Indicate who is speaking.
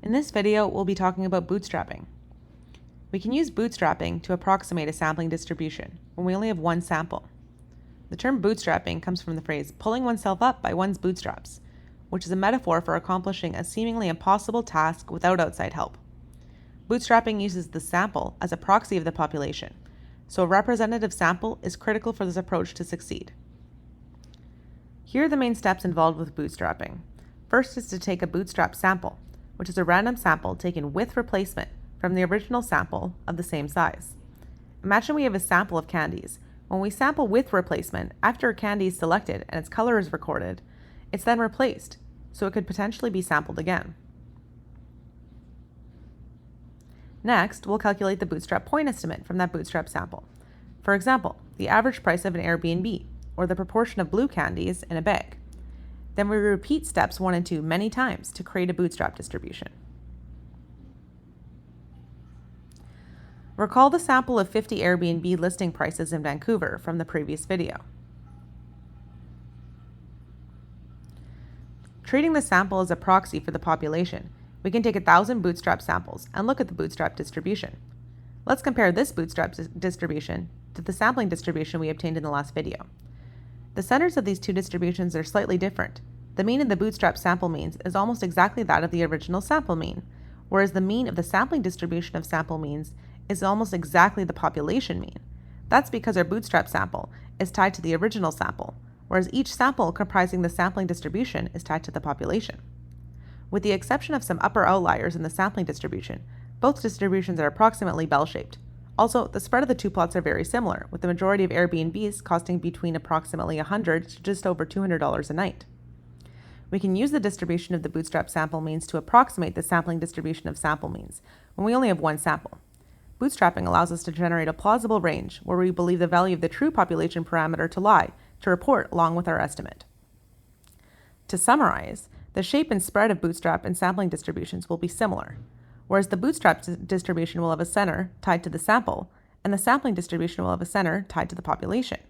Speaker 1: In this video, we'll be talking about bootstrapping. We can use bootstrapping to approximate a sampling distribution when we only have one sample. The term bootstrapping comes from the phrase pulling oneself up by one's bootstraps, which is a metaphor for accomplishing a seemingly impossible task without outside help. Bootstrapping uses the sample as a proxy of the population, so a representative sample is critical for this approach to succeed. Here are the main steps involved with bootstrapping. First is to take a bootstrap sample, which is a random sample taken with replacement from the original sample of the same size. Imagine we have a sample of candies. When we sample with replacement, after a candy is selected and its color is recorded, it's then replaced, so it could potentially be sampled again. Next, we'll calculate the bootstrap point estimate from that bootstrap sample. For example, the average price of an Airbnb, or the proportion of blue candies in a bag. Then we repeat steps 1 and 2 many times to create a bootstrap distribution. Recall the sample of 50 Airbnb listing prices in Vancouver from the previous video. Treating the sample as a proxy for the population, we can take 1,000 bootstrap samples and look at the bootstrap distribution. Let's compare this bootstrap distribution to the sampling distribution we obtained in the last video. The centers of these two distributions are slightly different. The mean of the bootstrap sample means is almost exactly that of the original sample mean, whereas the mean of the sampling distribution of sample means is almost exactly the population mean. That's because our bootstrap sample is tied to the original sample, whereas each sample comprising the sampling distribution is tied to the population. With the exception of some upper outliers in the sampling distribution, both distributions are approximately bell-shaped. Also, the spread of the two plots are very similar, with the majority of Airbnbs costing between approximately $100 to just over $200 a night. We can use the distribution of the bootstrap sample means to approximate the sampling distribution of sample means when we only have one sample. Bootstrapping allows us to generate a plausible range where we believe the value of the true population parameter to lie to report along with our estimate. To summarize, the shape and spread of bootstrap and sampling distributions will be similar, whereas the bootstrap distribution will have a center tied to the sample, and the sampling distribution will have a center tied to the population.